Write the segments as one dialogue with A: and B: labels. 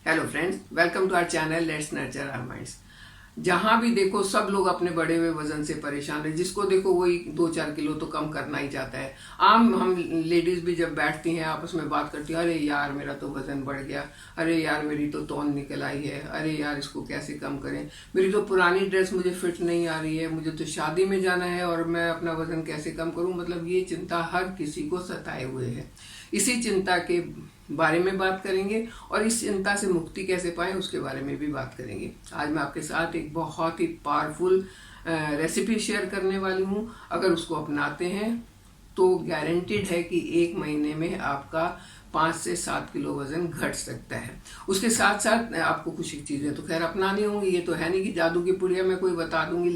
A: Hello friends, welcome to our channel let's nurture our minds. जहां भी देखो सब लोग अपने बढ़े हुए वजन से परेशान है। जिसको देखो वही 2-4 किलो तो कम करना ही चाहता है। आम हम लेडीज भी जब बैठती हैं आपस में बात करती हैं, अरे यार मेरा तो वजन बढ़ गया, अरे यार मेरी तो तौन निकल आई है, अरे यार इसको कैसे कम करें, मेरी तो पुरानी ड्रेस मुझे फिट नहीं आ रही है, मुझे तो शादी में जाना है और मैं अपना वजन कैसे कम करूं। मतलब ये चिंता हर किसी को सताए हुए है। इसी चिंता के बारे में बात करेंगे और इस चिंता से मुक्ति कैसे पाएं उसके बारे में भी बात करेंगे। आज मैं आपके साथ एक बहुत ही पावरफुल रेसिपी शेयर करने वाली हूं। अगर उसको अपनाते हैं तो गारंटीड है कि 1 महीने में आपका 5 से 7 किलो वजन घट सकता है। उसके साथ साथ आपको कुछ चीज़ें तो खैर अपनानी होंगी। ये तो है नहीं कि जादू की पुड़िया मैं कोई बता दूंगी,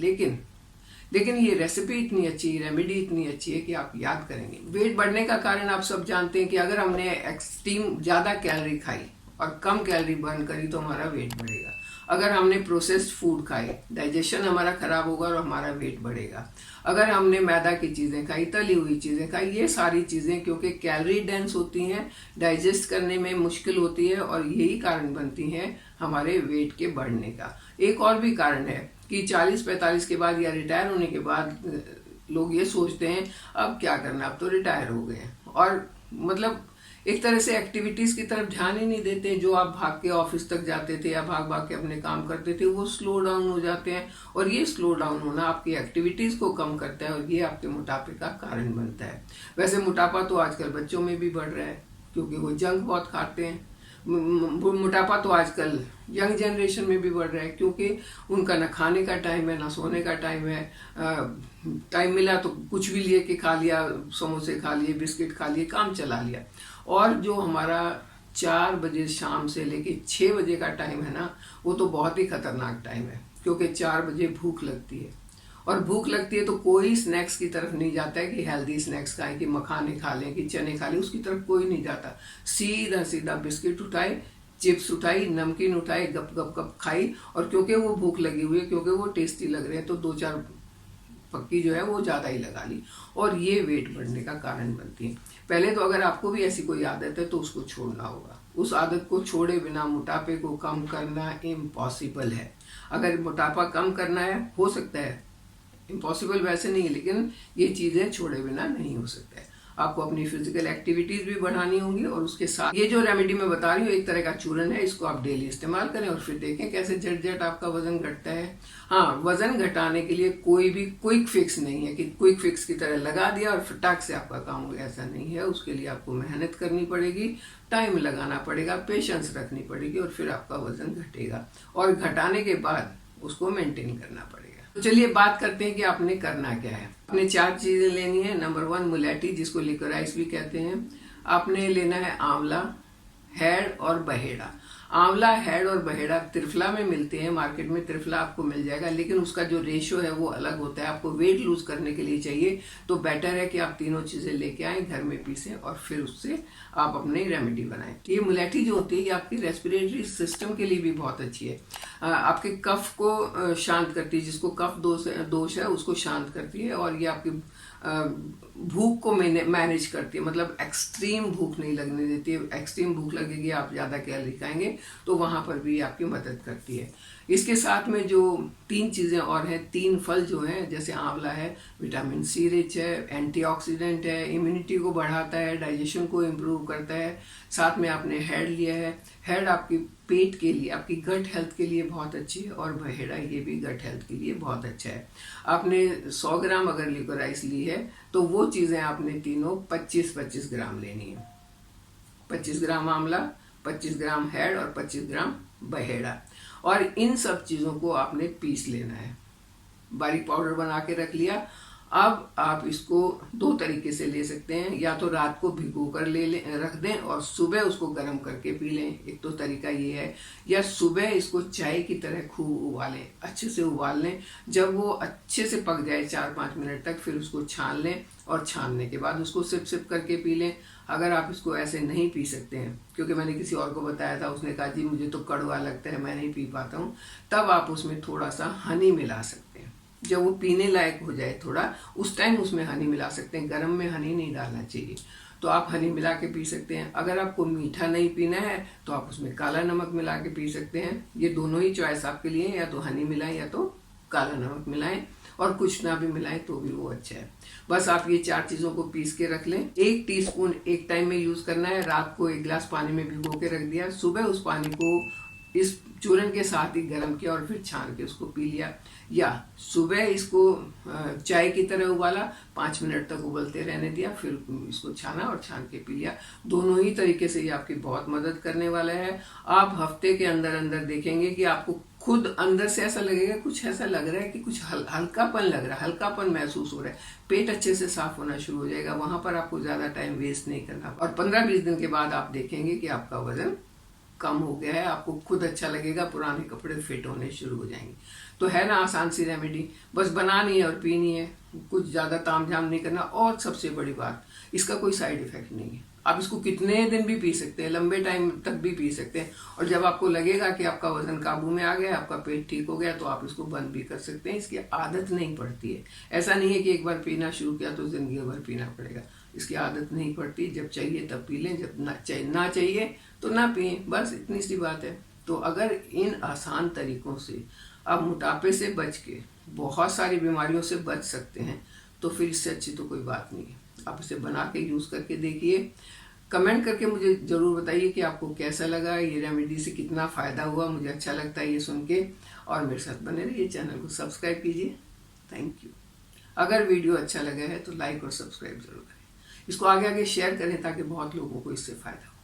A: लेकिन ये रेसिपी इतनी अच्छी, रेमेडी इतनी अच्छी है कि आप याद करेंगे। वेट बढ़ने का कारण आप सब जानते हैं कि अगर हमने एक्सट्रीम ज़्यादा कैलोरी खाई और कम कैलोरी बर्न करी तो हमारा वेट बढ़ेगा। अगर हमने प्रोसेस्ड फूड खाई, डाइजेशन हमारा खराब होगा और हमारा वेट बढ़ेगा। अगर हमने मैदा की चीज़ें खाई, तली हुई चीज़ें खाई, ये सारी चीज़ें क्योंकि कैलोरी डेंस होती हैं, डाइजेस्ट करने में मुश्किल होती है और यही कारण बनती हैं हमारे वेट के बढ़ने का। एक और भी कारण है कि 40-45 के बाद या रिटायर होने के बाद लोग ये सोचते हैं अब क्या करना, अब तो रिटायर हो गए और मतलब एक तरह से एक्टिविटीज की तरफ ध्यान ही नहीं देते। जो आप भाग के ऑफिस तक जाते थे या भाग भाग के अपने काम करते थे वो स्लो डाउन हो जाते हैं और ये स्लो डाउन होना आपकी एक्टिविटीज को कम करता है और ये आपके मोटापे का कारण बनता है। वैसे मोटापा तो आजकल बच्चों में भी बढ़ रहा है क्योंकि वो जंक बहुत खाते हैं। मोटापा तो आजकल यंग जनरेशन में भी बढ़ रहा है क्योंकि उनका ना खाने का टाइम है ना सोने का टाइम है। टाइम मिला तो कुछ भी लिए के खा लिया, समोसे खा लिए, बिस्किट खा लिए, काम चला लिया। और जो हमारा 4 बजे शाम से लेके 6 बजे का टाइम है ना, वो तो बहुत ही खतरनाक टाइम है क्योंकि 4 बजे भूख लगती है और भूख लगती है तो कोई स्नैक्स की तरफ नहीं जाता है कि हेल्दी स्नैक्स खाएं, कि मखाने खा लें, कि चने खा लें, उसकी तरफ कोई नहीं जाता। सीधा सीधा बिस्किट उठाए, चिप्स उठाई, नमकीन उठाए, गप गप गप खाई और क्योंकि वो भूख लगी हुई है, क्योंकि वो टेस्टी लग रहे हैं तो 2-4 पक्की जो है वो ज़्यादा ही लगा ली और ये वेट बढ़ने का कारण बनती है। पहले तो अगर आपको भी ऐसी कोई आदत है तो उसको छोड़ना होगा। उस आदत को छोड़े बिना मोटापे को कम करना इम्पॉसिबल है। अगर मोटापा कम करना है, हो सकता है, इम्पॉसिबल वैसे नहीं है, लेकिन ये चीज़ें छोड़े बिना नहीं हो सकता है। आपको अपनी फिजिकल एक्टिविटीज भी बढ़ानी होंगी और उसके साथ ये जो रेमेडी मैं बता रही हूँ एक तरह का चूरन है, इसको आप डेली इस्तेमाल करें और फिर देखें कैसे झट झट आपका वजन घटता है। हाँ, वजन घटाने के लिए कोई भी क्विक फिक्स नहीं है कि क्विक फिक्स की तरह लगा दिया और फटाक से आपका काम हो गया, ऐसा नहीं है। उसके लिए आपको मेहनत करनी पड़ेगी, टाइम लगाना पड़ेगा, पेशेंस रखनी पड़ेगी और फिर आपका वजन घटेगा और घटाने के बाद उसको मेंटेन करना पड़ेगा। तो चलिए बात करते हैं कि आपने करना क्या है। आपने 4 चीजें लेनी है। नंबर 1 मुलेठी, जिसको लिकोराइस भी कहते हैं। आपने लेना है आंवला, हैड और बहेड़ा। आंवला, हैड और बहेड़ा त्रिफला में मिलते हैं, मार्केट में त्रिफला आपको मिल जाएगा, लेकिन उसका जो रेशो है वो अलग होता है। आपको वेट लूज करने के लिए चाहिए तो बेटर है कि आप तीनों चीजें लेके आए, घर में पीसें और फिर उससे आप अपनी रेमेडी बनाएं। ये मुलेठी जो होती है ये आपकी रेस्पिरेटरी सिस्टम के लिए भी बहुत अच्छी है। आपके कफ को शांत करती है, जिसको कफ दोष है उसको शांत करती है और ये आपकी भूख को मैनेज करती है। मतलब एक्सट्रीम भूख नहीं लगने देती है। एक्सट्रीम भूख लगेगी, आप ज़्यादा कैलोरी खाएंगे तो वहाँ पर भी आपकी मदद करती है। इसके साथ में जो 3 चीज़ें और हैं, 3 फल जो हैं, जैसे आंवला है, विटामिन सी रिच है, एंटीऑक्सीडेंट है, इम्यूनिटी को बढ़ाता है, डाइजेशन को इम्प्रूव करता है। साथ में आपने हैड लिया है। हैड आपकी पेट के लिए, आपकी गट हेल्थ के लिए बहुत अच्छी है और बहेड़ा ये भी गट हेल्थ के लिए बहुत अच्छा है। आपने 100 ग्राम अगर लिकोराइस ली है तो वो चीज़ें आपने तीनों 25-25 ग्राम लेनी है। 25 ग्राम आंवला, 25 ग्राम हैड और 25 ग्राम बहेड़ा। और इन सब चीज़ों को आपने पीस लेना है, बारीक पाउडर बना के रख लिया। अब आप इसको 2 तरीके से ले सकते हैं, या तो रात को भिगो कर रख दें और सुबह उसको गर्म करके पी लें, एक तो तरीका ये है। या सुबह इसको चाय की तरह खूब उबालें, अच्छे से उबाल लें। जब वो अच्छे से पक जाए 4-5 मिनट तक, फिर उसको छान लें और छानने के बाद उसको सिप सिप करके पी लें। अगर आप इसको ऐसे नहीं पी सकते हैं, क्योंकि मैंने किसी और को बताया था, उसने कहा जी मुझे तो कड़वा लगता है, मैं नहीं पी पाता हूँ, तब आप उसमें थोड़ा सा हनी मिला सकते हैं। जब वो पीने लायक हो जाए थोड़ा, उस टाइम उसमें हनी मिला सकते हैं। गर्म में हनी नहीं डालना चाहिए। तो आप हनी मिला के पी सकते हैं। अगर आपको मीठा नहीं पीना है तो आप उसमें काला नमक मिला के पी सकते हैं। ये दोनों ही चॉइस आपके लिए, या तो हनी मिलाएं या तो काला नमक मिलाएं, और कुछ ना भी मिलाएं तो भी वो अच्छा है। बस आप ये 4 चीजों को पीस के रख लें। 1 टीस्पून एक टाइम में यूज करना है। रात को 1 गिलास पानी में भिगो के रख दिया, सुबह उस पानी को इस चूरन के साथ ही गर्म किया और फिर छान के उसको पी लिया। या सुबह इसको चाय की तरह उबाला, 5 मिनट तक उबलते रहने दिया, फिर इसको छाना और छान के पी लिया। दोनों ही तरीके से ये आपकी बहुत मदद करने वाला है। आप हफ्ते के अंदर अंदर देखेंगे कि आपको खुद अंदर से ऐसा लगेगा, कुछ ऐसा लग रहा है कि कुछ हल्कापन लग रहा है, हल्कापन महसूस हो रहा है, पेट अच्छे से साफ होना शुरू हो जाएगा। वहां पर आपको ज्यादा टाइम वेस्ट नहीं करना, और 15-20 दिन के बाद आप देखेंगे कि आपका वजन कम हो गया है। आपको खुद अच्छा लगेगा, पुराने कपड़े फिट होने शुरू हो जाएंगे। तो है ना आसान सी रेमेडी, बस बनानी है और पीनी है, कुछ ज्यादा तामझाम नहीं करना। और सबसे बड़ी बात, इसका कोई साइड इफेक्ट नहीं है। आप इसको कितने दिन भी पी सकते हैं, लंबे टाइम तक भी पी सकते हैं। और जब आपको लगेगा कि आपका वजन काबू में आ गया, आपका पेट ठीक हो गया, तो आप इसको बंद भी कर सकते हैं। इसकी आदत नहीं पड़ती है। ऐसा नहीं है कि एक बार पीना शुरू किया तो जिंदगी भर पीना पड़ेगा। इसकी आदत नहीं पड़ती, जब चाहिए तब पी लें, जब ना चाहिए तो ना पिए, बस इतनी सी बात है। तो अगर इन आसान तरीकों से आप मोटापे से बच के बहुत सारी बीमारियों से बच सकते हैं, तो फिर इससे अच्छी तो कोई बात नहीं है। आप इसे बना के यूज करके देखिए, कमेंट करके मुझे जरूर बताइए कि आपको कैसा लगा, ये रेमेडी से कितना फायदा हुआ। मुझे अच्छा लगता है ये सुन के, और मेरे साथ बने रहिए, चैनल को सब्सक्राइब कीजिए। Thank you. अगर वीडियो अच्छा लगा है तो लाइक और सब्सक्राइब जरूर करें। इसको आगे आगे शेयर करें ताकि बहुत लोगों को इससे फायदा हो।